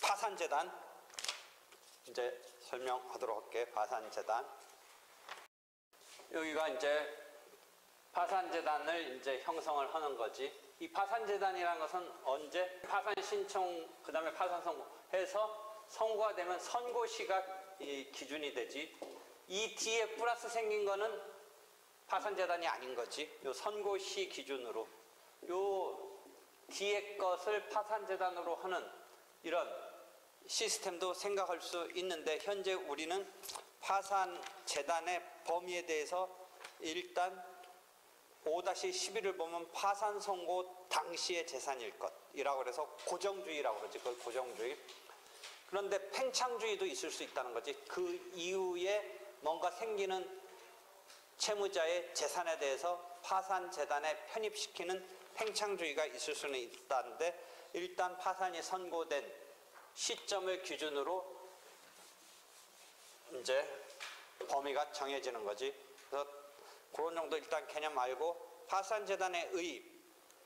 파산재단 이제 설명하도록 할게. 파산재단. 여기가 이제 파산재단을 이제 형성을 하는 거지. 이 파산재단이라는 것은 언제 파산 신청 그 다음에 파산 선고해서 선고가 되면 선고시가 이 기준이 되지. 이 뒤에 플러스 생긴 거는 파산재단이 아닌 거지. 요 선고시 기준으로 요 뒤에 것을 파산재단으로 하는 이런 시스템도 생각할 수 있는데, 현재 우리는 파산재단의 범위에 대해서 일단 5-11을 보면 파산 선고 당시의 재산일 것이라고 그래서 고정주의라고 그러지. 그걸 고정주의. 그런데 팽창주의도 있을 수 있다는 거지. 그 이후에 뭔가 생기는 채무자의 재산에 대해서 파산재단에 편입시키는 팽창주의가 있을 수는 있다는데, 일단 파산이 선고된 시점을 기준으로 이제 범위가 정해지는 거지. 그래서 그런 정도 일단 개념 알고, 파산재단의 의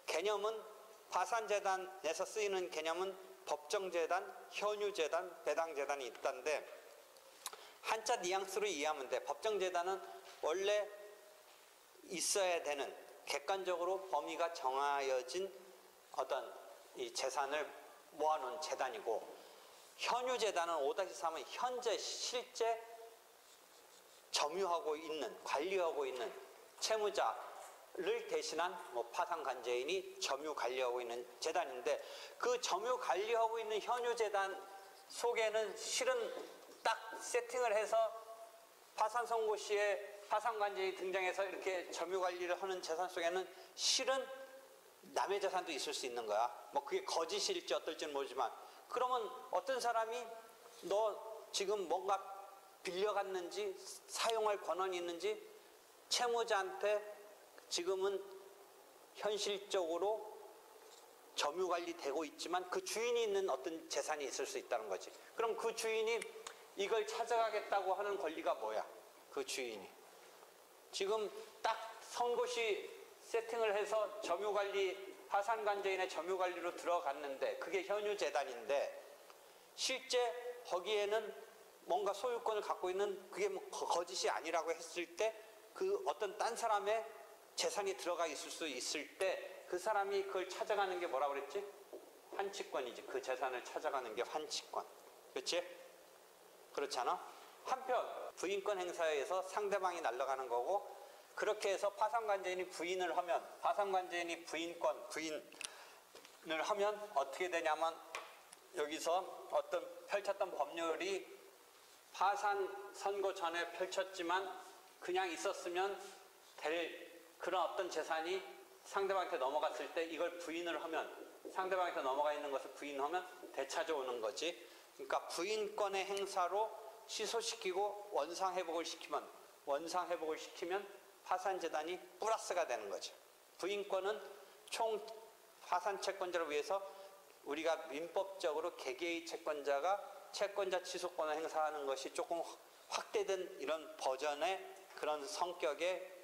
개념은 파산재단에서 쓰이는 개념은 법정재단, 현유재단, 배당재단이 있다는데, 한자 뉘앙스로 이해하면 돼. 법정재단은 원래 있어야 되는 객관적으로 범위가 정하여진 어떤 이 재산을 모아놓은 재단이고, 현유재단은 5-3은 현재 실제 점유하고 있는, 관리하고 있는 채무자를 대신한 뭐 파산관제인이 점유 관리하고 있는 재단인데, 그 점유 관리하고 있는 현유재단 속에는 실은 딱 세팅을 해서 파산 선고 시에 파산관제인이 등장해서 이렇게 점유 관리를 하는 재산 속에는 실은 남의 재산도 있을 수 있는 거야. 뭐 그게 거짓일지 어떨지는 모르지만, 그러면 어떤 사람이 너 지금 뭔가 빌려갔는지 사용할 권한이 있는지 채무자한테 지금은 현실적으로 점유관리되고 있지만 그 주인이 있는 어떤 재산이 있을 수 있다는 거지. 그럼 그 주인이 이걸 찾아가겠다고 하는 권리가 뭐야? 그 주인이 지금 딱 선고시 세팅을 해서 점유관리, 파산관제인의 점유관리로 들어갔는데 그게 현유재단인데, 실제 거기에는 뭔가 소유권을 갖고 있는 그게 뭐 거짓이 아니라고 했을 때 그 어떤 딴 사람의 재산이 들어가 있을 수 있을 때 그 사람이 그걸 찾아가는 게 뭐라고 그랬지? 환치권이지. 그 재산을 찾아가는 게 환치권. 그렇지? 그렇잖아? 한편 부인권 행사에 의해서 상대방이 날아가는 거고, 그렇게 해서 파산관제인이 부인을 하면, 파산관제인이 부인을 하면 어떻게 되냐면, 여기서 어떤 펼쳤던 법률이 파산 선고 전에 펼쳤지만 그냥 있었으면 될 그런 어떤 재산이 상대방한테 넘어갔을 때 이걸 부인을 하면, 상대방한테 넘어가 있는 것을 부인하면 되찾아오는 거지. 그러니까 부인권의 행사로 취소시키고 원상회복을 시키면 파산재단이 플러스가 되는 거죠. 부인권은 총 파산채권자를 위해서 우리가 민법적으로 개개의 채권자가 채권자 취소권을 행사하는 것이 조금 확대된 이런 버전의 그런 성격의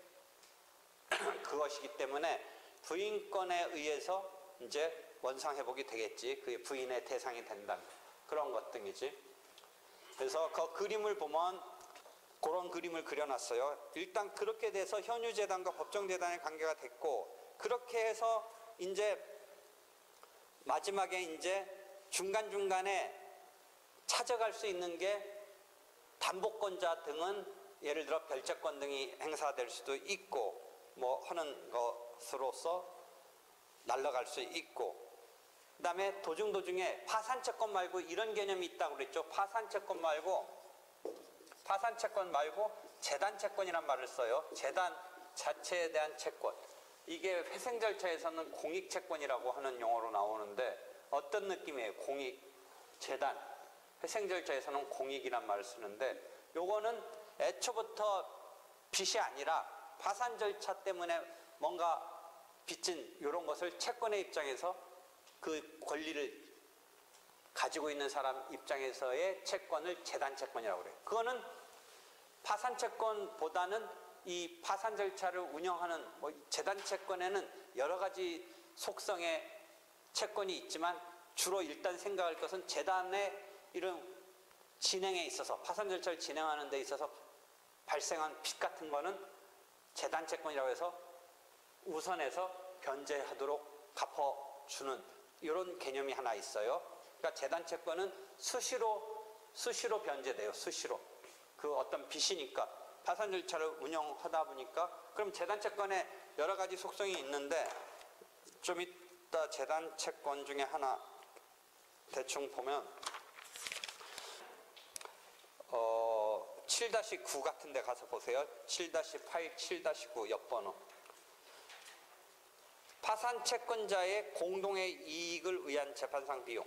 그것이기 때문에 부인권에 의해서 이제 원상회복이 되겠지. 그게 부인의 대상이 된다는 그런 것 등이지. 그래서 그 그림을 보면 그런 그림을 그려놨어요. 일단 그렇게 돼서 현유재단과 법정재단의 관계가 됐고, 그렇게 해서 이제 마지막에 이제 중간중간에 찾아갈 수 있는 게 담보권자 등은 예를 들어 별채권 등이 행사될 수도 있고 뭐 하는 것으로서 날아갈 수 있고, 그 다음에 도중에 파산채권 말고 이런 개념이 있다고 그랬죠. 파산채권 말고 재단채권이란 말을 써요. 재단 자체에 대한 채권. 이게 회생 절차에서는 공익채권이라고 하는 용어로 나오는데, 어떤 느낌이에요? 공익, 재단. 회생 절차에서는 공익이란 말을 쓰는데, 요거는 애초부터 빚이 아니라 파산 절차 때문에 뭔가 빚진 이런 것을 채권의 입장에서 그 권리를 가지고 있는 사람 입장에서의 채권을 재단채권이라고 그래요. 그거는 파산채권보다는 이 파산 절차를 운영하는 재단 채권에는 여러 가지 속성의 채권이 있지만 주로 일단 생각할 것은 재단의 이런 진행에 있어서 파산 절차를 진행하는 데 있어서 발생한 빚 같은 거는 재단 채권이라고 해서 우선해서 변제하도록 갚아주는 이런 개념이 하나 있어요. 그러니까 재단 채권은 수시로 변제돼요. 수시로. 그 어떤 빚이니까 파산 절차를 운영하다 보니까 그럼 재단 채권에 여러 가지 속성이 있는데 좀 이따 재단 채권 중에 하나 대충 보면 7-9 같은 데 가서 보세요. 7-8, 7-9 옆번호. 파산 채권자의 공동의 이익을 위한 재판상 비용.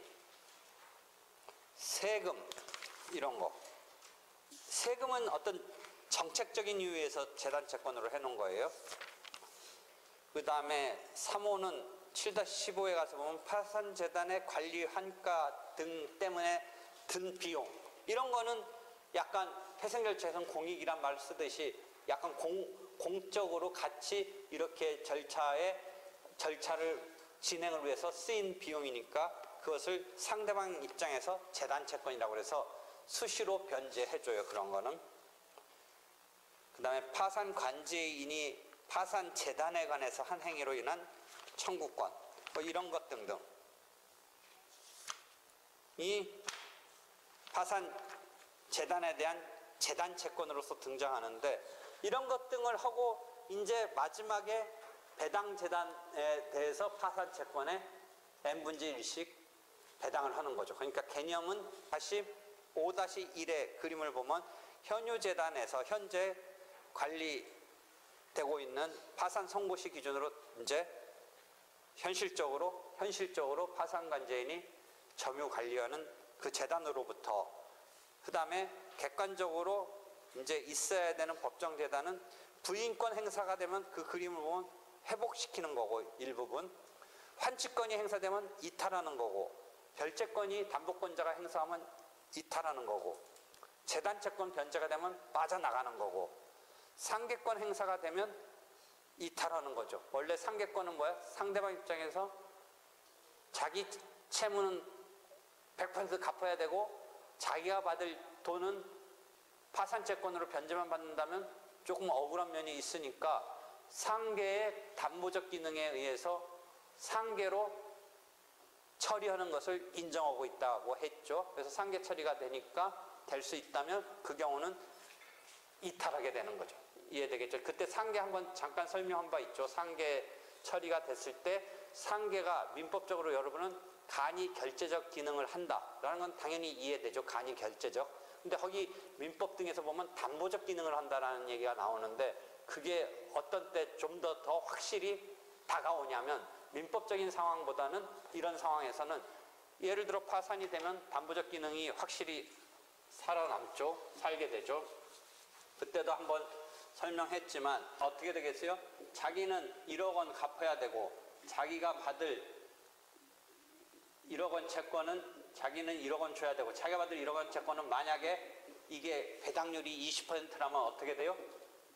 세금 이런 거. 세금은 어떤 정책적인 이유에서 재단 채권으로 해놓은 거예요. 그 다음에 3호는 7-15에 가서 보면 파산재단의 관리 환가 등 때문에 든 비용. 이런 거는 약간 회생절차에서는 공익이란 말을 쓰듯이 약간 공적으로 같이 이렇게 절차를 진행을 위해서 쓰인 비용이니까 그것을 상대방 입장에서 재단 채권이라고 해서 수시로 변제해줘요. 그런 거는. 그 다음에 파산 관제인이 파산 재단에 관해서 한 행위로 인한 청구권 이런 것 등등 이 파산 재단에 대한 재단 채권으로서 등장하는데 이런 것 등을 하고 이제 마지막에 배당 재단에 대해서 파산 채권에 n분의 1씩 배당을 하는 거죠. 그러니까 개념은 다시 5-1의 그림을 보면 현유재단에서 현재 관리되고 있는 파산 선고시 기준으로 이제 현실적으로 파산 관제인이 점유 관리하는 그 재단으로부터 그 다음에 객관적으로 이제 있어야 되는 법정 재단은 부인권 행사가 되면 그 그림을 보면 회복시키는 거고 일부분 환치권이 행사되면 이탈하는 거고 별채권이 담보권자가 행사하면 이탈하는 거고 재단 채권 변제가 되면 빠져나가는 거고 상계권 행사가 되면 이탈하는 거죠. 원래 상계권은 뭐야? 상대방 입장에서 자기 채무는 100% 갚아야 되고 자기가 받을 돈은 파산채권으로 변제만 받는다면 조금 억울한 면이 있으니까 상계의 담보적 기능에 의해서 상계로 처리하는 것을 인정하고 있다고 했죠. 그래서 상계 처리가 되니까 될 수 있다면 그 경우는 이탈하게 되는 거죠. 이해되겠죠? 그때 상계 한번 잠깐 설명한 바 있죠. 상계 처리가 됐을 때 상계가 민법적으로 여러분은 간이 결제적 기능을 한다라는 건 당연히 이해되죠. 간이 결제적. 근데 거기 민법 등에서 보면 담보적 기능을 한다라는 얘기가 나오는데 그게 어떤 때 좀 더 확실히 다가오냐면 민법적인 상황보다는 이런 상황에서는 예를 들어 파산이 되면 담보적 기능이 확실히 살아남죠. 살게 되죠. 그때도 한번 설명했지만 어떻게 되겠어요? 자기는 1억 원 갚아야 되고 자기가 받을 1억 원 채권은 자기는 1억 원 줘야 되고 자기가 받을 1억 원 채권은 만약에 이게 배당률이 20%라면 어떻게 돼요?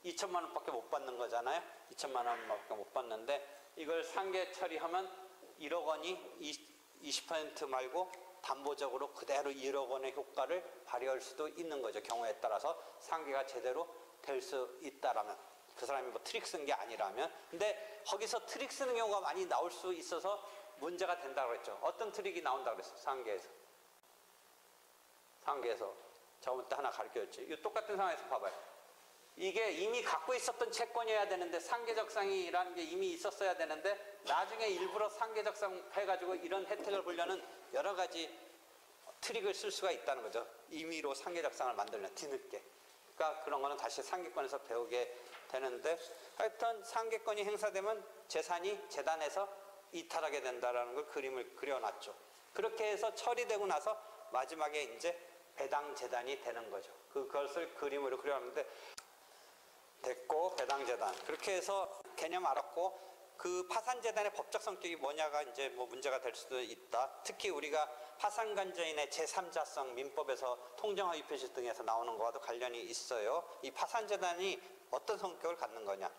2천만 원밖에 못 받는 거잖아요. 2천만 원밖에 못 받는데 이걸 상계 처리하면 1억 원이 20% 말고 담보적으로 그대로 1억 원의 효과를 발휘할 수도 있는 거죠. 경우에 따라서 상계가 제대로 될 수 있다라면 그 사람이 뭐 트릭 쓴 게 아니라면 근데 거기서 트릭 쓰는 경우가 많이 나올 수 있어서 문제가 된다고 했죠. 어떤 트릭이 나온다고 그랬어요. 상계에서 저번 때 하나 가르쳐줬지. 이 똑같은 상황에서 봐봐요. 이게 이미 갖고 있었던 채권이어야 되는데 상계적상이라는 게 이미 있었어야 되는데 나중에 일부러 상계적상 해가지고 이런 혜택을 보려는 여러 가지 트릭을 쓸 수가 있다는 거죠. 임의로 상계적상을 만들면 뒤늦게. 그러니까 그런 거는 다시 상계권에서 배우게 되는데 하여튼 상계권이 행사되면 재산이 재단에서 이탈하게 된다라는 걸 그림을 그려놨죠. 그렇게 해서 처리되고 나서 마지막에 이제 배당 재단이 되는 거죠. 그것을 그림으로 그려놨는데 됐고 배당 재단 그렇게 해서 개념 알았고 그 파산 재단의 법적 성격이 뭐냐가 이제 뭐 문제가 될 수도 있다. 특히 우리가 파산 관제인의 제3자성 민법에서 통정허위 표시 등에서 나오는 거와도 관련이 있어요. 이 파산 재단이 어떤 성격을 갖는 거냐.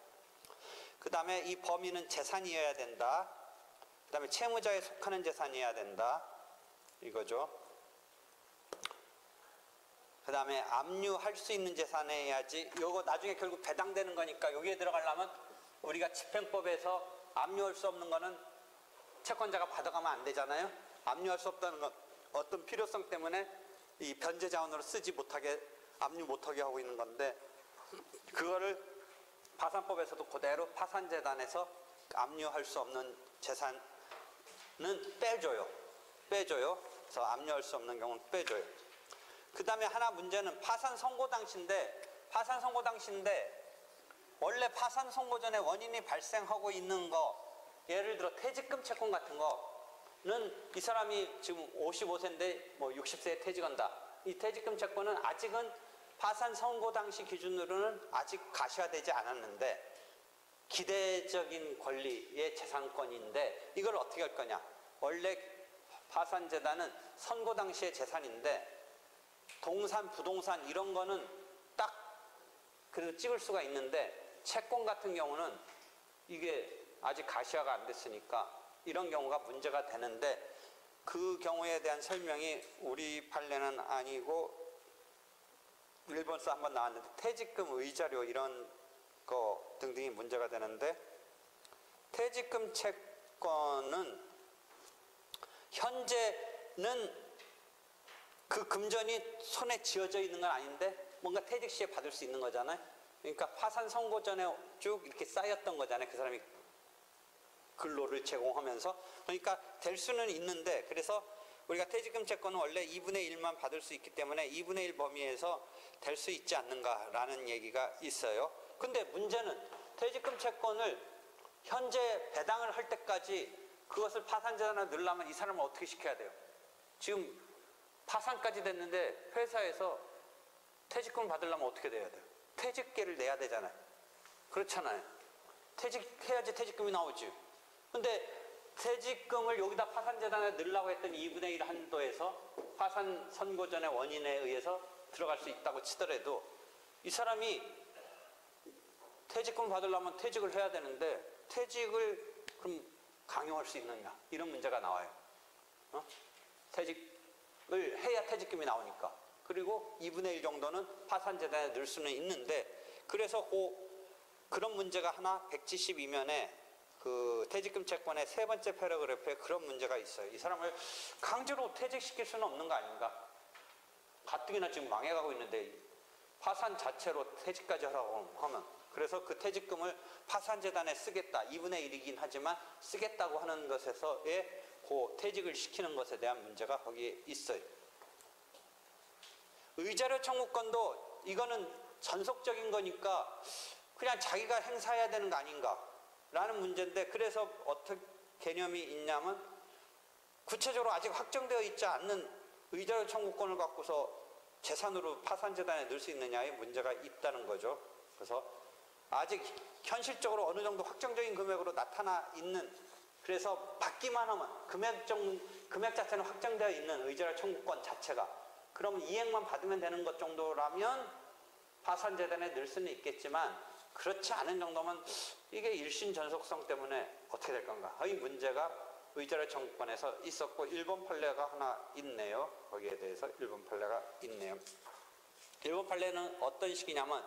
그 다음에 이 범위는 재산이어야 된다. 그 다음에 채무자에 속하는 재산이어야 된다. 이거죠. 그 다음에 압류할 수 있는 재산이어야지. 요거 나중에 결국 배당되는 거니까 여기에 들어가려면 우리가 집행법에서 압류할 수 없는 거는 채권자가 받아가면 안 되잖아요. 압류할 수 없다는 건 어떤 필요성 때문에 이 변제 자원으로 쓰지 못하게, 압류 못하게 하고 있는 건데, 그거를 파산법에서도 그대로 파산재단에서 압류할 수 없는 재산은 빼줘요. 그래서 압류할 수 없는 경우는 빼줘요. 그 다음에 하나 문제는 파산 선고 당시인데, 원래 파산 선고 전에 원인이 발생하고 있는 거, 예를 들어 퇴직금 채권 같은 거는 이 사람이 지금 55세인데 뭐 60세에 퇴직한다. 이 퇴직금 채권은 아직은 파산 선고 당시 기준으로는 아직 가시화되지 않았는데 기대적인 권리의 재산권인데, 이걸 어떻게 할 거냐. 원래 파산재단은 선고 당시의 재산인데 동산, 부동산 이런 거는 딱 그래도 찍을 수가 있는데, 채권 같은 경우는 이게 아직 가시화가 안 됐으니까 이런 경우가 문제가 되는데, 그 경우에 대한 설명이 우리 판례는 아니고 일본서 한번 나왔는데, 퇴직금 의자료 이런 거 등등이 문제가 되는데, 퇴직금 채권은 현재는 그 금전이 손에 쥐어져 있는 건 아닌데 뭔가 퇴직 시에 받을 수 있는 거잖아요. 그러니까 파산 선고 전에 쭉 이렇게 쌓였던 거잖아요. 그 사람이 근로를 제공하면서. 그러니까 될 수는 있는데, 그래서 우리가 퇴직금 채권은 원래 2분의 1만 받을 수 있기 때문에 2분의 1 범위에서 될 수 있지 않는가라는 얘기가 있어요. 근데 문제는 퇴직금 채권을 현재 배당을 할 때까지 그것을 파산재단에 넣으려면 이 사람을 어떻게 시켜야 돼요? 지금 파산까지 됐는데 회사에서 퇴직금을 받으려면 어떻게 돼야 돼요? 퇴직계를 내야 되잖아요. 그렇잖아요. 퇴직해야지 퇴직금이 나오지. 근데 퇴직금을 여기다 파산재단에 넣으려고 했더니 2분의 1 한도에서 파산 선고 전의 원인에 의해서 들어갈 수 있다고 치더라도 이 사람이 퇴직금을 받으려면 퇴직을 해야 되는데 퇴직을 그럼 강요할 수 있느냐, 이런 문제가 나와요. 퇴직을 해야 퇴직금이 나오니까. 그리고 2분의 1 정도는 파산재단에 넣을 수는 있는데, 그래서 그런 문제가 하나 172면에 그 퇴직금 채권의 세 번째 패러그래프에 그런 문제가 있어요. 이 사람을 강제로 퇴직시킬 수는 없는 거 아닌가? 가뜩이나 지금 망해가고 있는데 파산 자체로 퇴직까지 하라고 하면, 그래서 그 퇴직금을 파산재단에 쓰겠다, 2분의 1이긴 하지만 쓰겠다고 하는 것에서의 그 퇴직을 시키는 것에 대한 문제가 거기에 있어요. 의자료 청구권도 이거는 전속적인 거니까 그냥 자기가 행사해야 되는 거 아닌가 라는 문제인데, 그래서 어떤 개념이 있냐면 구체적으로 아직 확정되어 있지 않는 의자료 청구권을 갖고서 재산으로 파산재단에 넣을 수 있느냐의 문제가 있다는 거죠. 그래서 아직 현실적으로 어느 정도 확정적인 금액으로 나타나 있는, 그래서 받기만 하면 금액 자체는 확정되어 있는 의자료 청구권 자체가, 그러면 이행만 받으면 되는 것 정도라면 파산재단에 넣을 수는 있겠지만, 그렇지 않은 정도면 이게 일신 전속성 때문에 어떻게 될 건가? 이 문제가 의자료 청구권에서 있었고, 일본 판례가 하나 있네요. 거기에 대해서 일본 판례가 있네요. 일본 판례는 어떤 식이냐면,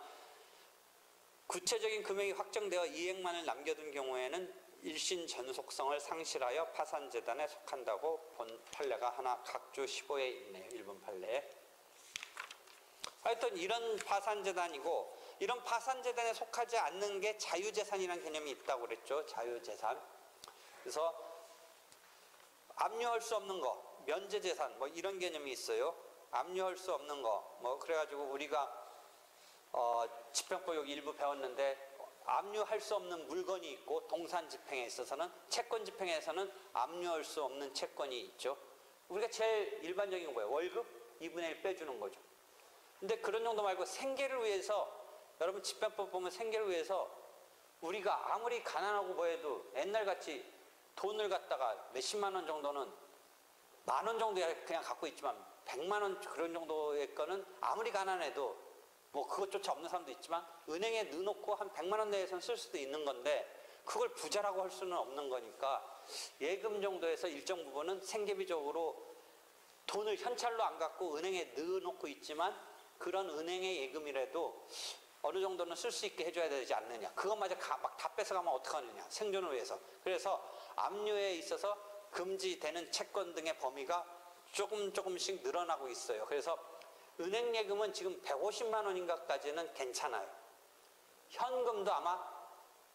구체적인 금액이 확정되어 이행만을 남겨둔 경우에는 일신 전속성을 상실하여 파산재단에 속한다고 본 판례가 하나 각주 15에 있네요. 일본 판례에. 하여튼 이런 파산재단이고, 이런 파산재단에 속하지 않는 게 자유재산이라는 개념이 있다고 그랬죠. 자유재산. 그래서 압류할 수 없는 거, 면제재산 뭐 이런 개념이 있어요. 압류할 수 없는 거, 뭐 그래가지고 우리가 집행법 여기 일부 배웠는데, 압류할 수 없는 물건이 있고, 동산 집행에 있어서는, 채권 집행에서는 압류할 수 없는 채권이 있죠. 우리가 제일 일반적인 건 뭐예요? 월급 2분의 1 빼주는 거죠. 근데 그런 정도 말고 생계를 위해서, 여러분 집행법 보면 생계를 위해서 우리가 아무리 가난하고 뭐해도 옛날같이 돈을 갖다가 몇십만 원 정도는, 10,000원 정도야 그냥 갖고 있지만 100만 원 그런 정도의 거는 아무리 가난해도 뭐 그것조차 없는 사람도 있지만 은행에 넣어놓고 한 100만 원 내에서는 쓸 수도 있는 건데 그걸 부자라고 할 수는 없는 거니까 예금 정도에서 일정 부분은 생계비적으로 돈을 현찰로 안 갖고 은행에 넣어놓고 있지만 그런 은행의 예금이라도 어느 정도는 쓸 수 있게 해줘야 되지 않느냐. 그것마저 막 다 뺏어가면 어떡하느냐. 생존을 위해서. 그래서 압류에 있어서 금지되는 채권 등의 범위가 조금씩 늘어나고 있어요. 그래서 은행 예금은 지금 150만 원인가까지는 괜찮아요. 현금도 아마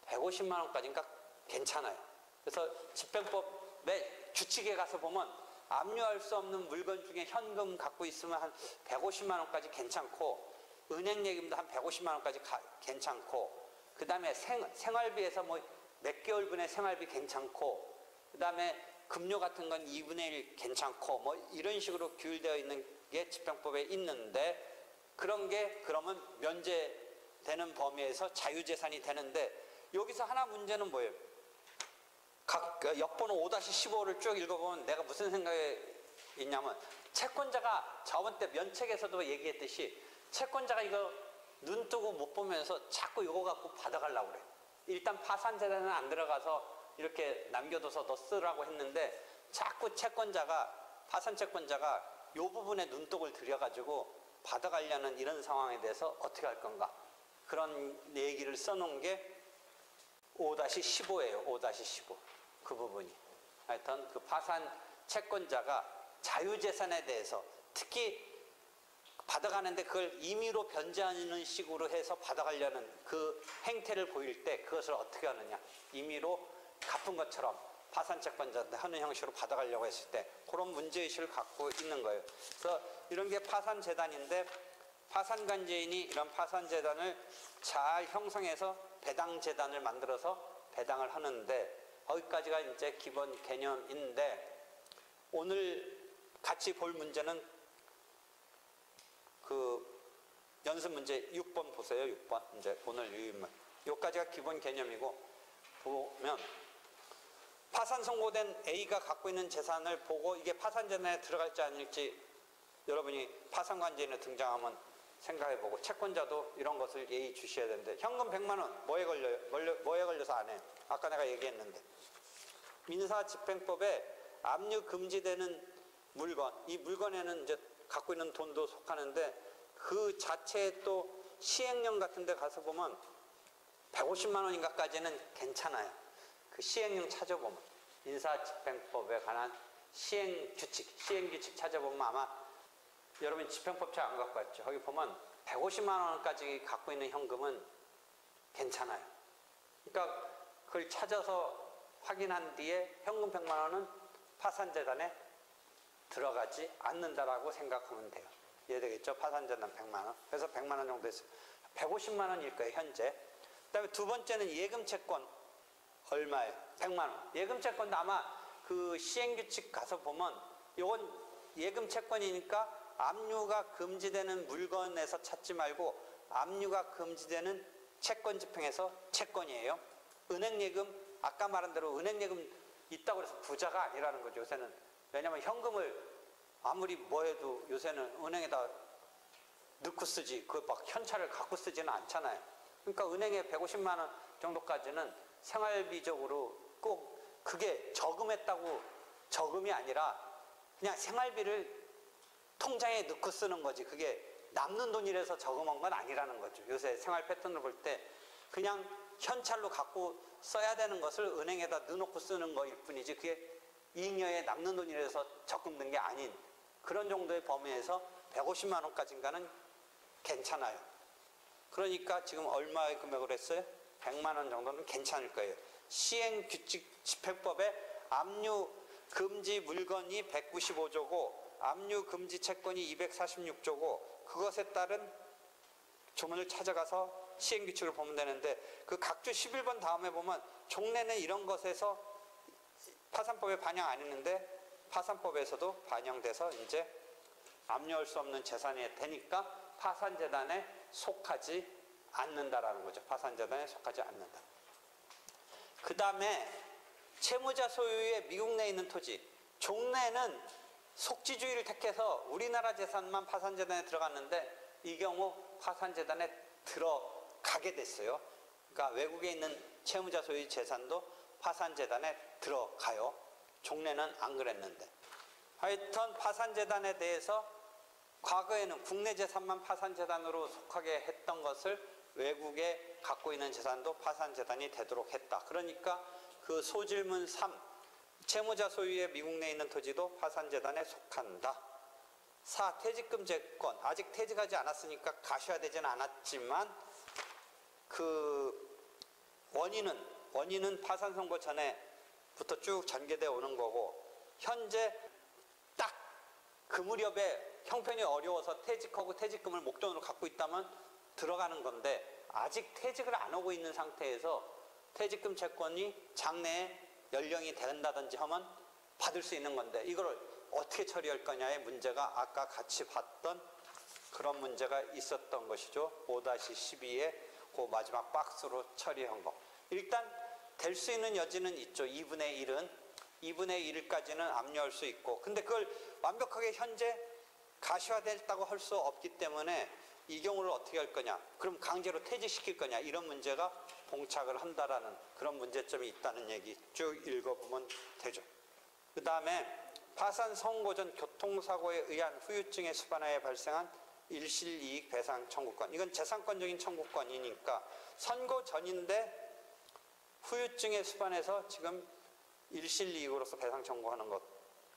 150만 원까지인가 괜찮아요. 그래서 집행법의 규칙에 가서 보면 압류할 수 없는 물건 중에 현금 갖고 있으면 한 150만 원까지 괜찮고 은행 예금도 한 150만 원까지 괜찮고 그 다음에 생활비에서 뭐 몇 개월분의 생활비 괜찮고 그 다음에 급료 같은 건 2분의 1 괜찮고 뭐 이런 식으로 규율되어 있는 게 집행법에 있는데 그런 게 그러면 면제되는 범위에서 자유재산이 되는데 여기서 하나 문제는 뭐예요? 각 역번호 5-15를 쭉 읽어보면 내가 무슨 생각이 있냐면 채권자가 저번 때 면책에서도 얘기했듯이 채권자가 이거 눈 뜨고 못 보면서 자꾸 이거 갖고 받아가려고 그래. 일단 파산재단은 안 들어가서 이렇게 남겨둬서 너 쓰라고 했는데 자꾸 채권자가 파산채권자가 이 부분에 눈독을 들여가지고 받아가려는 이런 상황에 대해서 어떻게 할 건가. 그런 얘기를 써놓은 게 5-15예요. 5-15. 그 부분이. 하여튼 그 파산 채권자가 자유재산에 대해서 특히 받아가는데 그걸 임의로 변제하는 식으로 해서 받아가려는 그 행태를 보일 때 그것을 어떻게 하느냐. 임의로 갚은 것처럼 파산 채권자한테 하는 형식으로 받아가려고 했을 때 그런 문제의식을 갖고 있는 거예요. 그래서 이런 게 파산재단인데 파산관제인이 이런 파산재단을 잘 형성해서 배당재단을 만들어서 배당을 하는데 거기까지가 이제 기본 개념인데 오늘 같이 볼 문제는 그 연습 문제 6번 보세요. 6번 이제 오늘 유인문 여기까지가 기본 개념이고 보면 파산 선고된 A가 갖고 있는 재산을 보고 이게 파산재단에 들어갈지 아닐지 여러분이 파산관제인에 등장하면 생각해보고 채권자도 이런 것을 예의 주셔야 되는데 현금 100만 원 뭐에 걸려서 안 해? 아까 내가 얘기했는데 민사집행법에 압류 금지되는 물건 이 물건에는 이제 갖고 있는 돈도 속하는데 그 자체에 또 시행령 같은 데 가서 보면 150만 원인가까지는 괜찮아요. 그 시행령 찾아보면 민사집행법에 관한 시행규칙 찾아보면 아마 여러분 집행법책 안 갖고 왔죠. 거기 보면 150만 원까지 갖고 있는 현금은 괜찮아요. 그러니까 그걸 찾아서 확인한 뒤에 현금 100만 원은 파산재단에 들어가지 않는다라고 생각하면 돼요. 이해되겠죠? 파산재단 100만 원. 그래서 100만 원 정도 했어요. 150만 원일 거예요, 현재. 그 다음에 두 번째는 예금채권. 얼마예요? 100만 원. 예금채권도 아마 그 시행규칙 가서 보면 이건 예금채권이니까 압류가 금지되는 물건에서 찾지 말고 압류가 금지되는 채권 집행에서 채권이에요. 은행예금, 아까 말한 대로 은행예금 있다고 해서 부자가 아니라는 거죠, 요새는. 왜냐면 현금을 아무리 뭐 해도 요새는 은행에다 넣고 쓰지 그 막 현찰을 갖고 쓰지는 않잖아요. 그러니까 은행에 150만 원 정도까지는 생활비적으로 꼭 그게 저금했다고 저금이 아니라 그냥 생활비를 통장에 넣고 쓰는 거지 그게 남는 돈이라서 저금한 건 아니라는 거죠. 요새 생활 패턴을 볼 때 그냥 현찰로 갖고 써야 되는 것을 은행에다 넣어놓고 쓰는 거일 뿐이지 그게 잉여에 남는 돈이라서 적금된 게 아닌 그런 정도의 범위에서 150만 원까지인가는 괜찮아요. 그러니까 지금 얼마의 금액으로 했어요? 100만 원 정도는 괜찮을 거예요. 시행규칙 집행법에 압류 금지 물건이 195조고 압류 금지 채권이 246조고 그것에 따른 조문을 찾아가서 시행규칙을 보면 되는데 그 각주 11번 다음에 보면 종래는 이런 것에서 파산법에 반영 안 했는데 파산법에서도 반영돼서 이제 압류할 수 없는 재산이 되니까 파산재단에 속하지 않는다라는 거죠. 파산재단에 속하지 않는다. 그 다음에 채무자 소유의 미국 내에 있는 토지. 종래는 속지주의를 택해서 우리나라 재산만 파산재단에 들어갔는데 이 경우 파산재단에 들어가게 됐어요. 그러니까 외국에 있는 채무자 소유 재산도 파산재단에 들어가요. 종래는 안 그랬는데. 하여튼 파산재단에 대해서 과거에는 국내 재산만 파산재단으로 속하게 했던 것을 외국에 갖고 있는 재산도 파산재단이 되도록 했다. 그러니까 그 소질문 3, 채무자 소유의 미국 내에 있는 토지도 파산재단에 속한다. 4. 퇴직금 채권. 아직 퇴직하지 않았으니까 가셔야되지는 않았지만 그 원인은 파산 선고 전에부터 쭉 전개되어 오는 거고, 현재 딱 그 무렵에 형편이 어려워서 퇴직하고 퇴직금을 목돈으로 갖고 있다면 들어가는 건데, 아직 퇴직을 안 하고 있는 상태에서 퇴직금 채권이 장래에 연령이 된다든지 하면 받을 수 있는 건데, 이걸 어떻게 처리할 거냐의 문제가 아까 같이 봤던 그런 문제가 있었던 것이죠. 5-12의 그 마지막 박스로 처리한 거. 일단 될 수 있는 여지는 있죠. 2분의 1은 2분의 1까지는 압류할 수 있고, 근데 그걸 완벽하게 현재 가시화됐다고 할 수 없기 때문에 이 경우를 어떻게 할 거냐, 그럼 강제로 퇴직시킬 거냐, 이런 문제가 봉착을 한다라는 그런 문제점이 있다는 얘기 쭉 읽어보면 되죠. 그 다음에 파산 선고 전 교통사고에 의한 후유증의 수반하에 발생한 일실이익 배상 청구권. 이건 재산권적인 청구권이니까 선고 전인데 후유증에 수반해서 지금 일실이익으로서 배상 청구하는 것.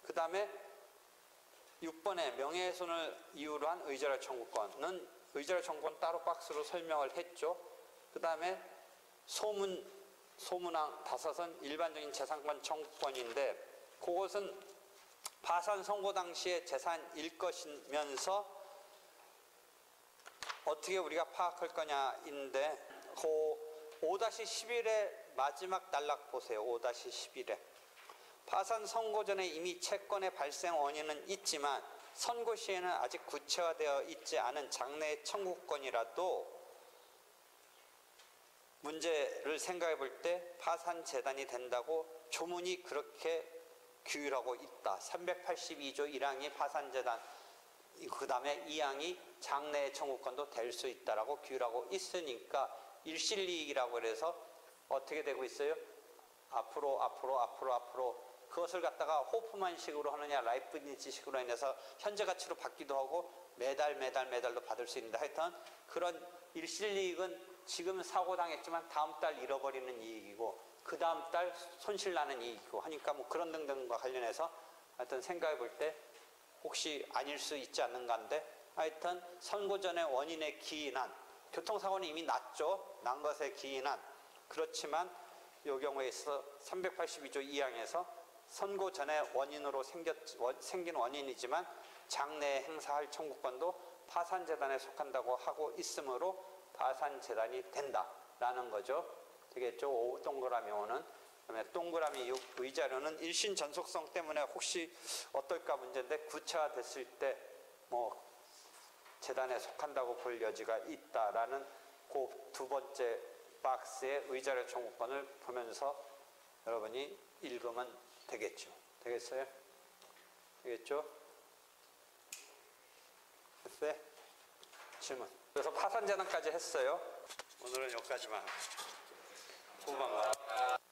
그 다음에 6번에 명예훼손을 이유로 한 의절할 청구권은 의절할 청구권 따로 박스로 설명을 했죠. 그 다음에 소문항 5은 일반적인 재산권 청구권인데, 그것은 파산 선고 당시의 재산일 것이면서 어떻게 우리가 파악할 거냐인데, 그 5-11의 마지막 단락 보세요. 5-11에 파산 선고 전에 이미 채권의 발생 원인은 있지만 선고 시에는 아직 구체화되어 있지 않은 장래의 청구권이라도 문제를 생각해 볼 때 파산재단이 된다고 조문이 그렇게 규율하고 있다. 382조 1항이 파산재단, 그 다음에 2항이 장래의 청구권도 될 수 있다라고 규율하고 있으니까 일실이익이라고 해서 어떻게 되고 있어요? 앞으로 그것을 갖다가 호프만식으로 하느냐 라이프니츠식으로 인해서 현재 가치로 받기도 하고 매달도 받을 수 있는데, 하여튼 그런 일실이익은 지금 사고 당했지만 다음 달 잃어버리는 이익이고 그 다음 달 손실 나는 이익이고 하니까 뭐 그런 등등과 관련해서 하여튼 생각해 볼 때 혹시 아닐 수 있지 않는가인데, 하여튼 선고 전에 원인에 기인한, 교통사고는 이미 났죠. 난 것에 기인한, 그렇지만 이 경우에 있어 382조 2항에서 선고 전에 원인으로 생긴 원인이지만 장래에 행사할 청구권도 파산재단에 속한다고 하고 있으므로 파산재단이 된다라는 거죠. 되겠죠? 동그라미 5는. 그다음에 동그라미 6, 의자료는 일신 전속성 때문에 혹시 어떨까 문제인데, 구체화됐을 때 뭐 재단에 속한다고 볼 여지가 있다라는 그 두 번째 박스의 의자료 청구권을 보면서 여러분이 읽으면 되겠죠. 되겠어요? 되겠죠? 됐어요? 질문. 그래서 파산재단까지 했어요. 오늘은 여기까지만. 후반만.